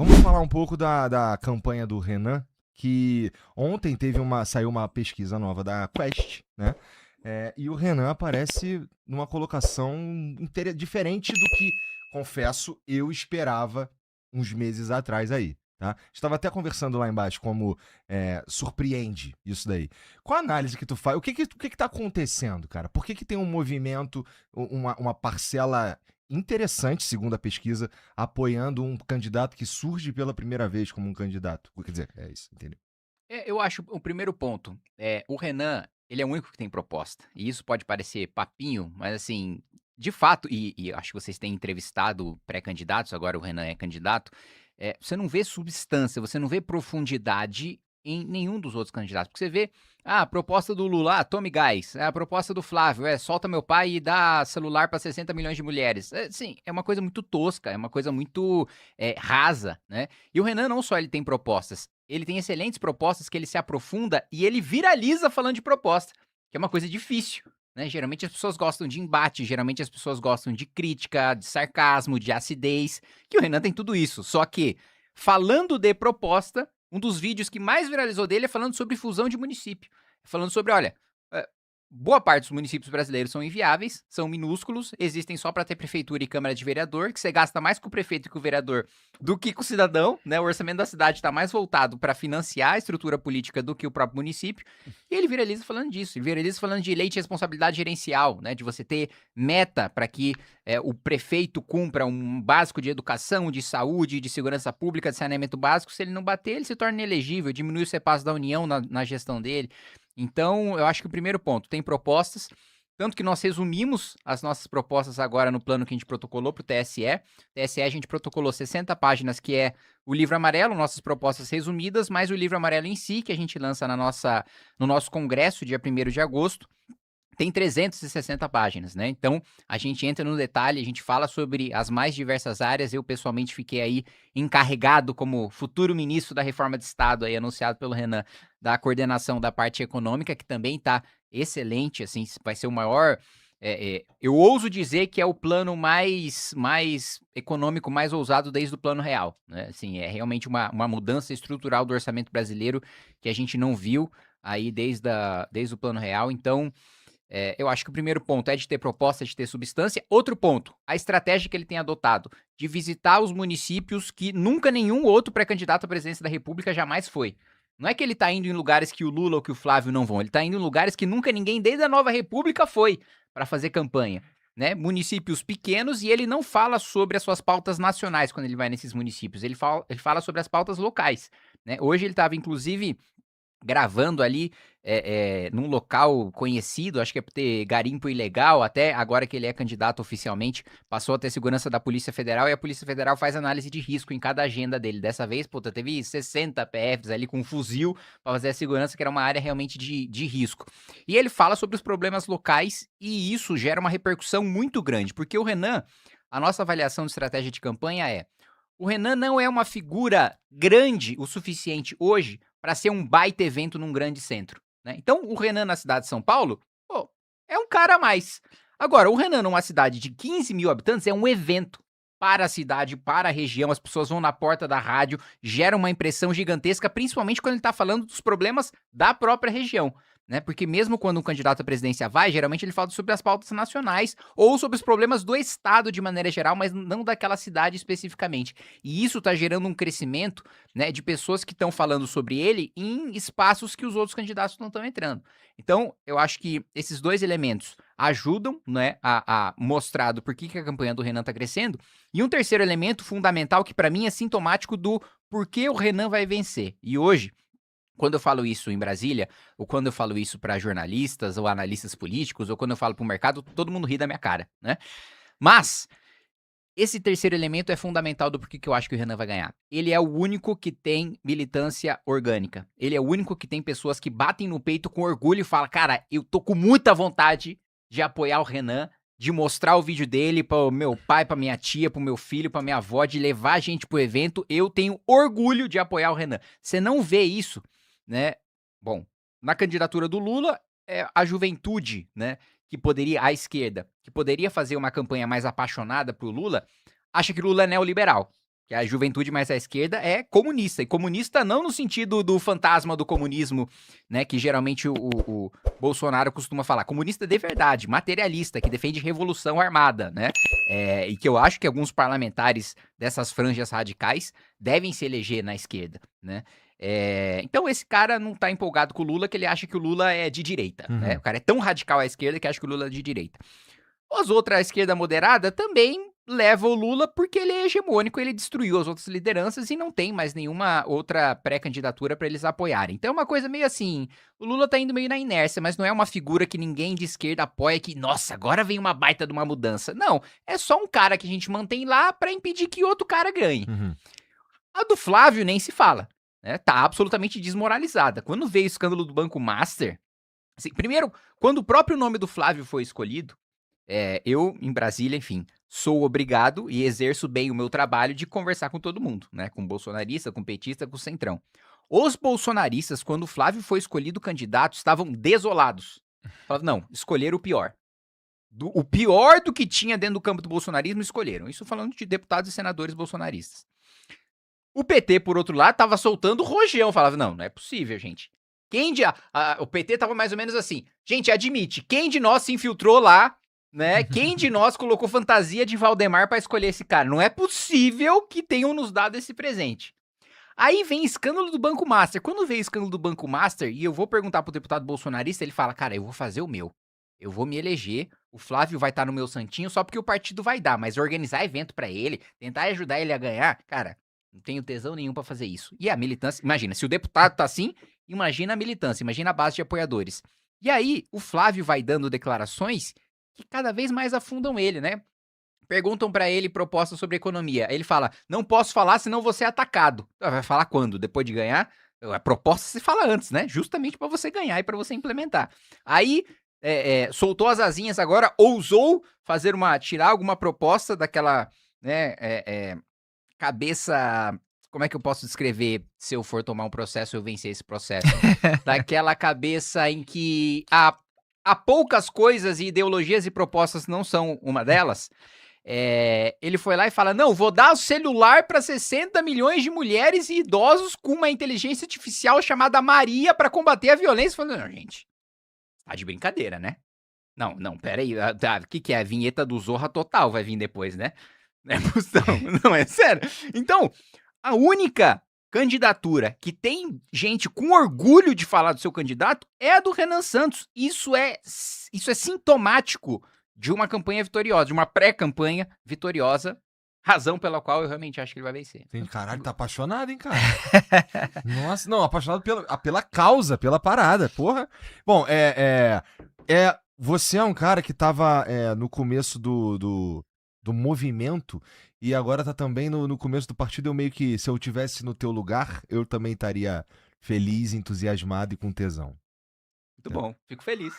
Vamos falar um pouco da campanha do Renan, que ontem saiu uma pesquisa nova da Quest, né? E o Renan aparece numa colocação diferente do que, confesso, eu esperava uns meses atrás aí, tá? Estava até conversando lá embaixo como surpreende isso daí. Qual a análise que tu faz? O que tá acontecendo, cara? Por que tem um movimento, uma parcela interessante, segundo a pesquisa, apoiando um candidato que surge pela primeira vez como um candidato? Quer dizer, é isso, entendeu? Eu acho o primeiro ponto, o Renan, ele é o único que tem proposta, e isso pode parecer papinho, mas assim, de fato, e acho que vocês têm entrevistado pré-candidatos, agora o Renan é candidato, você não vê substância, você não vê profundidade em nenhum dos outros candidatos, porque você vê, a proposta do Lula, tome gás, a proposta do Flávio, solta meu pai e dá celular para 60 milhões de mulheres. Sim, é uma coisa muito tosca, é uma coisa muito rasa, né? E o Renan não só ele tem propostas, ele tem excelentes propostas que ele se aprofunda e ele viraliza falando de proposta, que é uma coisa difícil, né? Geralmente as pessoas gostam de embate, geralmente as pessoas gostam de crítica, de sarcasmo, de acidez, que o Renan tem tudo isso. Só que, falando de proposta, um dos vídeos que mais viralizou dele é falando sobre fusão de município. Falando sobre, olha, eh, boa parte dos municípios brasileiros são inviáveis, são minúsculos, existem só para ter prefeitura e câmara de vereador, que você gasta mais com o prefeito e com o vereador do que com o cidadão, né? O orçamento da cidade está mais voltado para financiar a estrutura política do que o próprio município. E ele viraliza falando disso. Ele viraliza falando de lei de responsabilidade gerencial, né? De você ter meta para que o prefeito cumpra um básico de educação, de saúde, de segurança pública, de saneamento básico. Se ele não bater, ele se torna inelegível, diminui o CEPAS da União na gestão dele. Então, eu acho que o primeiro ponto, tem propostas, tanto que nós resumimos as nossas propostas agora no plano que a gente protocolou para o TSE. TSE a gente protocolou 60 páginas, que é o livro amarelo, nossas propostas resumidas, mais o livro amarelo em si, que a gente lança no nosso congresso, dia 1º de agosto. Tem 360 páginas, né? Então, a gente entra no detalhe, a gente fala sobre as mais diversas áreas. Eu, pessoalmente, fiquei aí encarregado como futuro ministro da Reforma de Estado, aí anunciado pelo Renan, da coordenação da parte econômica, que também está excelente, assim, vai ser o maior... eu ouso dizer que é o plano mais econômico, mais ousado desde o Plano Real, né? Assim, é realmente uma mudança estrutural do orçamento brasileiro que a gente não viu aí desde o Plano Real. Então, eu acho que o primeiro ponto é de ter proposta, de ter substância. Outro ponto, a estratégia que ele tem adotado de visitar os municípios que nunca nenhum outro pré-candidato à presidência da República jamais foi. Não é que ele está indo em lugares que o Lula ou que o Flávio não vão, ele está indo em lugares que nunca ninguém desde a Nova República foi para fazer campanha, né? Municípios pequenos, e ele não fala sobre as suas pautas nacionais quando ele vai nesses municípios, ele fala sobre as pautas locais, né? Hoje ele estava, inclusive, gravando ali num local conhecido, acho que é por ter garimpo ilegal, até agora que ele é candidato oficialmente, passou a ter segurança da Polícia Federal, e a Polícia Federal faz análise de risco em cada agenda dele. Dessa vez, puta, teve 60 PFs ali com um fuzil para fazer a segurança, que era uma área realmente de risco. E ele fala sobre os problemas locais, e isso gera uma repercussão muito grande, porque o Renan, a nossa avaliação de estratégia de campanha o Renan não é uma figura grande o suficiente hoje para ser um baita evento num grande centro, né? Então, o Renan na cidade de São Paulo, pô, é um cara a mais. Agora, o Renan numa cidade de 15 mil habitantes é um evento para a cidade, para a região. As pessoas vão na porta da rádio, gera uma impressão gigantesca, principalmente quando ele está falando dos problemas da própria região, né? Porque mesmo quando um candidato à presidência vai, geralmente ele fala sobre as pautas nacionais ou sobre os problemas do estado de maneira geral, mas não daquela cidade especificamente. E isso está gerando um crescimento, né, de pessoas que estão falando sobre ele em espaços que os outros candidatos não estão entrando. Então, eu acho que esses dois elementos ajudam, né, a mostrar do porquê que a campanha do Renan está crescendo. E um terceiro elemento fundamental que para mim é sintomático do porquê o Renan vai vencer. E hoje, quando eu falo isso em Brasília, ou quando eu falo isso para jornalistas ou analistas políticos, ou quando eu falo para o mercado, todo mundo ri da minha cara, né? Mas esse terceiro elemento é fundamental do porquê que eu acho que o Renan vai ganhar. Ele é o único que tem militância orgânica. Ele é o único que tem pessoas que batem no peito com orgulho e falam, cara, eu tô com muita vontade de apoiar o Renan, de mostrar o vídeo dele pro meu pai, pra minha tia, pro meu filho, pra minha avó, de levar a gente pro evento. Eu tenho orgulho de apoiar o Renan. Você não vê isso, né? Bom, na candidatura do Lula, a juventude, né, a esquerda, que poderia fazer uma campanha mais apaixonada pro Lula, acha que o Lula é neoliberal, que a juventude mais à esquerda é comunista. E comunista não no sentido do fantasma do comunismo, né? Que geralmente o Bolsonaro costuma falar. Comunista de verdade, materialista, que defende revolução armada, né? E que eu acho que alguns parlamentares dessas franjas radicais devem se eleger na esquerda, né? Então esse cara não tá empolgado com o Lula, que ele acha que o Lula é de direita, né? O cara é tão radical à esquerda que acha que o Lula é de direita. As outras, a esquerda moderada, também leva o Lula porque ele é hegemônico, ele destruiu as outras lideranças e não tem mais nenhuma outra pré-candidatura para eles apoiarem. Então é uma coisa meio assim, o Lula tá indo meio na inércia, mas não é uma figura que ninguém de esquerda apoia que, nossa, agora vem uma baita de uma mudança. Não, é só um cara que a gente mantém lá para impedir que outro cara ganhe. A do Flávio nem se fala, né? Tá absolutamente desmoralizada. Quando veio o escândalo do Banco Master, assim, primeiro, quando o próprio nome do Flávio foi escolhido, eu, em Brasília, enfim, sou obrigado e exerço bem o meu trabalho de conversar com todo mundo, né? Com bolsonarista, com petista, com centrão. Os bolsonaristas, quando o Flávio foi escolhido candidato, estavam desolados. Falavam, não, escolheram o pior. O pior do que tinha dentro do campo do bolsonarismo, escolheram. Isso falando de deputados e senadores bolsonaristas. O PT, por outro lado, tava soltando o rojão. Falava, não é possível, gente. O PT tava mais ou menos assim. Gente, admite, quem de nós se infiltrou lá, né? Quem de nós colocou fantasia de Valdemar pra escolher esse cara? Não é possível que tenham nos dado esse presente. Aí vem escândalo do Banco Master. Quando veio o escândalo do Banco Master, e eu vou perguntar pro deputado bolsonarista, ele fala, cara, eu vou fazer o meu. Eu vou me eleger, o Flávio vai estar no meu santinho só porque o partido vai dar, mas organizar evento pra ele, tentar ajudar ele a ganhar, cara, não tenho tesão nenhum pra fazer isso. E a militância, imagina, se o deputado tá assim, imagina a militância, imagina a base de apoiadores. E aí, o Flávio vai dando declarações que cada vez mais afundam ele, né? Perguntam pra ele propostas sobre economia. Ele fala, não posso falar senão você é atacado. Vai falar quando? Depois de ganhar? A proposta se fala antes, né? Justamente pra você ganhar e pra você implementar. Aí, soltou as asinhas agora, ousou tirar alguma proposta daquela, né, cabeça, como é que eu posso descrever se eu for tomar um processo e eu vencer esse processo? Daquela cabeça em que há poucas coisas e ideologias e propostas não são uma delas. Ele foi lá e fala, não, vou dar o celular para 60 milhões de mulheres e idosos com uma inteligência artificial chamada Maria para combater a violência. Falando, não, gente, tá de brincadeira, né? Não, pera aí, o que é? A vinheta do Zorra Total vai vir depois, né? Não, é sério. Então, a única candidatura que tem gente com orgulho de falar do seu candidato é a do Renan Santos. Isso é sintomático de uma campanha vitoriosa, de uma pré-campanha vitoriosa, razão pela qual eu realmente acho que ele vai vencer. Caralho, tá apaixonado, hein, cara? Nossa, não, apaixonado pela causa, pela parada, porra. Bom, você é um cara que tava no começo do movimento e agora tá também no começo do partido. Eu meio que, se eu tivesse no teu lugar, eu também estaria feliz, entusiasmado e com tesão. Muito bom, fico feliz.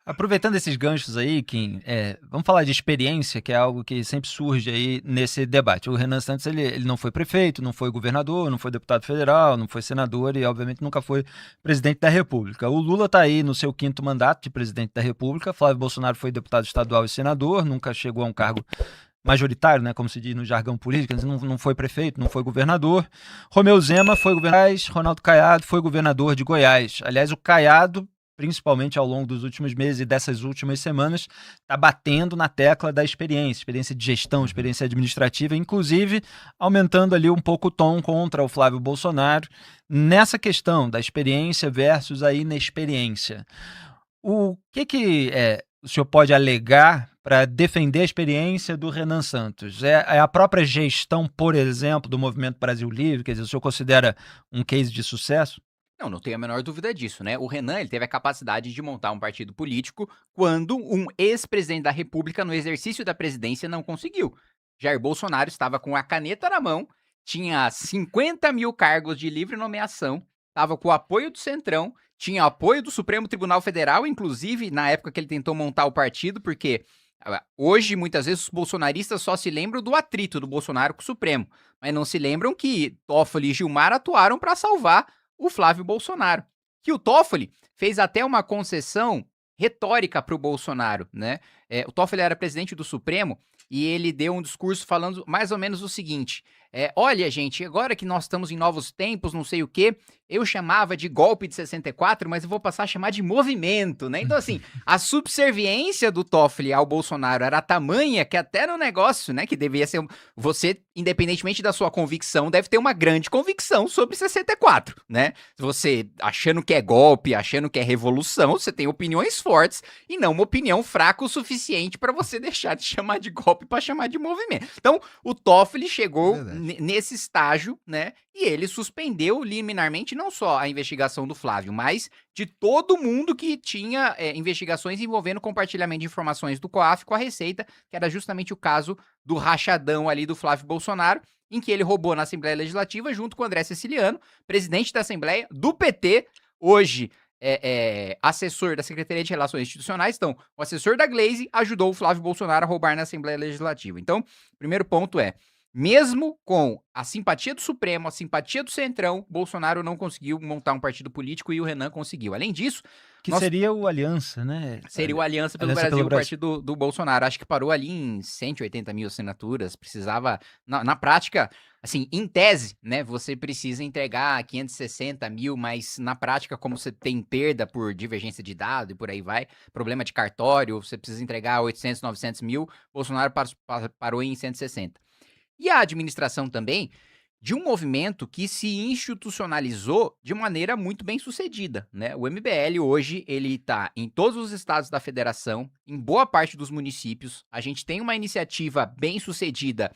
Aproveitando esses ganchos aí, Kim, vamos falar de experiência, que é algo que sempre surge aí nesse debate. O Renan Santos, ele não foi prefeito, não foi governador, não foi deputado federal, não foi senador e, obviamente, nunca foi presidente da República. O Lula está aí no seu 5º mandato de presidente da República. Flávio Bolsonaro foi deputado estadual e senador, nunca chegou a um cargo majoritário, né, como se diz no jargão político, não foi prefeito, não foi governador. Romeu Zema foi governador, Ronaldo Caiado foi governador de Goiás. Aliás, o Caiado, principalmente ao longo dos últimos meses e dessas últimas semanas, está batendo na tecla da experiência de gestão, experiência administrativa, inclusive aumentando ali um pouco o tom contra o Flávio Bolsonaro nessa questão da experiência versus a inexperiência. O que o senhor pode alegar para defender a experiência do Renan Santos? É a própria gestão, por exemplo, do Movimento Brasil Livre? Quer dizer, o senhor considera um case de sucesso? Não tenho a menor dúvida disso, né? O Renan, ele teve a capacidade de montar um partido político quando um ex-presidente da República, no exercício da presidência, não conseguiu. Jair Bolsonaro estava com a caneta na mão, tinha 50 mil cargos de livre nomeação, estava com o apoio do Centrão, tinha apoio do Supremo Tribunal Federal, inclusive na época que ele tentou montar o partido, porque hoje, muitas vezes, os bolsonaristas só se lembram do atrito do Bolsonaro com o Supremo, mas não se lembram que Toffoli e Gilmar atuaram para salvar o Flávio Bolsonaro. Que o Toffoli fez até uma concessão retórica para o Bolsonaro, né? O Toffoli era presidente do Supremo e ele deu um discurso falando mais ou menos o seguinte: olha, gente, agora que nós estamos em novos tempos, não sei o quê, eu chamava de golpe de 64, mas eu vou passar a chamar de movimento, né? Então, assim, a subserviência do Toffoli ao Bolsonaro era tamanha que até no negócio, né, que devia ser... Você, independentemente da sua convicção, deve ter uma grande convicção sobre 64, né? Você achando que é golpe, achando que é revolução, você tem opiniões fortes e não uma opinião fraca o suficiente para você deixar de chamar de golpe para chamar de movimento. Então, o Toffoli chegou nesse estágio, né? E ele suspendeu liminarmente não só a investigação do Flávio, mas de todo mundo que tinha investigações envolvendo compartilhamento de informações do COAF com a Receita, que era justamente o caso do rachadão ali do Flávio Bolsonaro, em que ele roubou na Assembleia Legislativa junto com o André Siciliano, presidente da Assembleia do PT, hoje assessor da Secretaria de Relações Institucionais. Então, o assessor da Glaze ajudou o Flávio Bolsonaro a roubar na Assembleia Legislativa. Então, o primeiro ponto é: mesmo com a simpatia do Supremo, a simpatia do Centrão, Bolsonaro não conseguiu montar um partido político e o Renan conseguiu. Além disso... Que seria o Aliança, né? Seria o Aliança pelo Brasil, o partido do Bolsonaro. Acho que parou ali em 180 mil assinaturas. Precisava, na prática, assim, em tese, né? Você precisa entregar 560 mil, mas na prática, como você tem perda por divergência de dado e por aí vai, problema de cartório, você precisa entregar 800, 900 mil, Bolsonaro parou em 160. E a administração também de um movimento que se institucionalizou de maneira muito bem sucedida, né? O MBL hoje, ele está em todos os estados da federação, em boa parte dos municípios. A gente tem uma iniciativa bem sucedida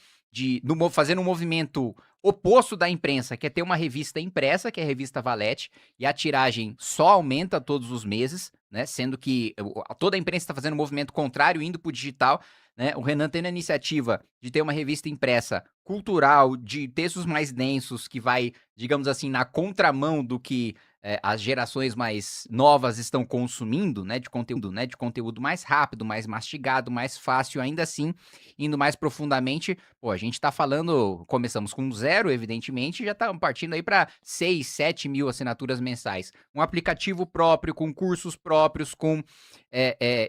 fazendo um movimento oposto da imprensa, que é ter uma revista impressa, que é a revista Valete, e a tiragem só aumenta todos os meses, né? Sendo que toda a imprensa está fazendo um movimento contrário, indo para o digital, né? O Renan tendo a iniciativa de ter uma revista impressa cultural, de textos mais densos, que vai, digamos assim, na contramão do que as gerações mais novas estão consumindo, né, de conteúdo mais rápido, mais mastigado, mais fácil, ainda assim, indo mais profundamente. Pô, a gente tá falando, começamos com 0, evidentemente, já tá partindo aí para 6, 7 mil assinaturas mensais. Um aplicativo próprio, com cursos próprios, com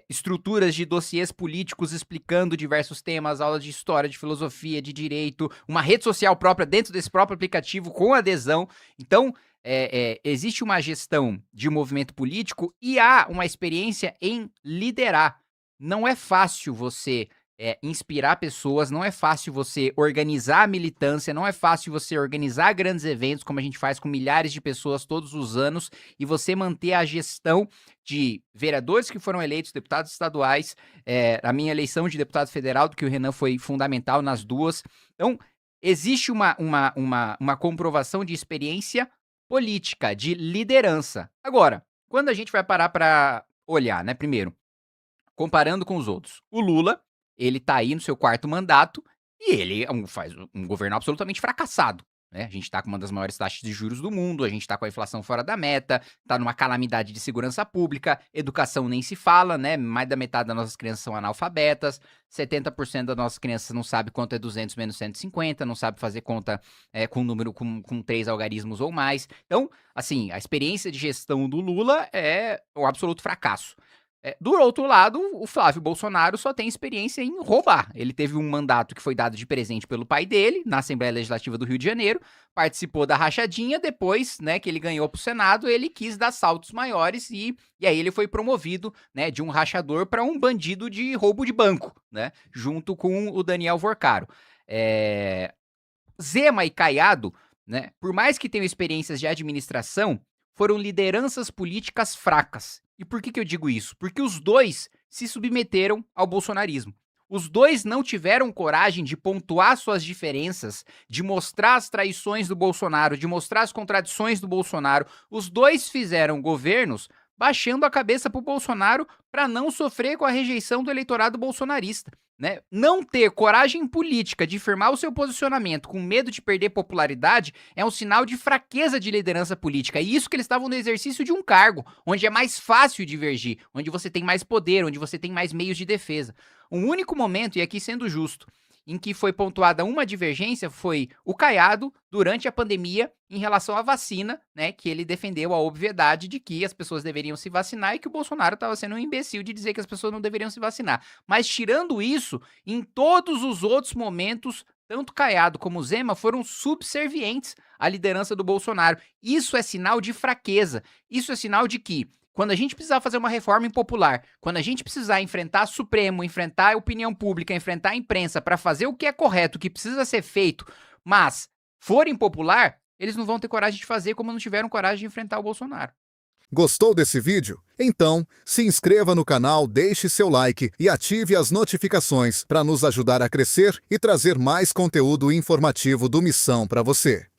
estruturas de dossiês políticos explicando diversos temas, aulas de história, de filosofia, de direito, uma rede social própria dentro desse próprio aplicativo com adesão. Então, existe uma gestão de movimento político e há uma experiência em liderar. Não é fácil você inspirar pessoas, não é fácil você organizar a militância, não é fácil você organizar grandes eventos, como a gente faz com milhares de pessoas todos os anos, e você manter a gestão de vereadores que foram eleitos, deputados estaduais, a minha eleição de deputado federal, do que o Renan foi fundamental nas duas. Então, existe uma comprovação de experiência política, de liderança. Agora, quando a gente vai parar para olhar, né, primeiro, comparando com os outros, o Lula, ele tá aí no seu 4º mandato e ele faz um governo absolutamente fracassado, né? A gente tá com uma das maiores taxas de juros do mundo, a gente tá com a inflação fora da meta, tá numa calamidade de segurança pública, educação nem se fala, né? Mais da metade das nossas crianças são analfabetas, 70% das nossas crianças não sabe quanto é 200 menos 150, não sabe fazer conta com número com 3 algarismos ou mais. Então, assim, a experiência de gestão do Lula é um absoluto fracasso. Do outro lado, o Flávio Bolsonaro só tem experiência em roubar. Ele teve um mandato que foi dado de presente pelo pai dele, na Assembleia Legislativa do Rio de Janeiro, participou da rachadinha, depois, né, que ele ganhou pro Senado, ele quis dar saltos maiores e aí ele foi promovido, né, de um rachador para um bandido de roubo de banco, né, junto com o Daniel Vorcaro. Zema e Caiado, né, por mais que tenham experiências de administração, foram lideranças políticas fracas. E por que eu digo isso? Porque os dois se submeteram ao bolsonarismo. Os dois não tiveram coragem de pontuar suas diferenças, de mostrar as traições do Bolsonaro, de mostrar as contradições do Bolsonaro. Os dois fizeram governos baixando a cabeça pro Bolsonaro para não sofrer com a rejeição do eleitorado bolsonarista, né? Não ter coragem política de firmar o seu posicionamento com medo de perder popularidade é um sinal de fraqueza de liderança política. E isso que eles estavam no exercício de um cargo, onde é mais fácil divergir, onde você tem mais poder, onde você tem mais meios de defesa. Um único momento, e aqui sendo justo, em que foi pontuada uma divergência foi o Caiado, durante a pandemia, em relação à vacina, né, que ele defendeu a obviedade de que as pessoas deveriam se vacinar e que o Bolsonaro estava sendo um imbecil de dizer que as pessoas não deveriam se vacinar. Mas tirando isso, em todos os outros momentos, tanto Caiado como Zema foram subservientes à liderança do Bolsonaro. Isso é sinal de fraqueza. Isso é sinal de que, quando a gente precisar fazer uma reforma impopular, quando a gente precisar enfrentar Supremo, enfrentar a opinião pública, enfrentar a imprensa para fazer o que é correto, o que precisa ser feito, mas for impopular, eles não vão ter coragem de fazer como não tiveram coragem de enfrentar o Bolsonaro. Gostou desse vídeo? Então, se inscreva no canal, deixe seu like e ative as notificações para nos ajudar a crescer e trazer mais conteúdo informativo do Missão para você.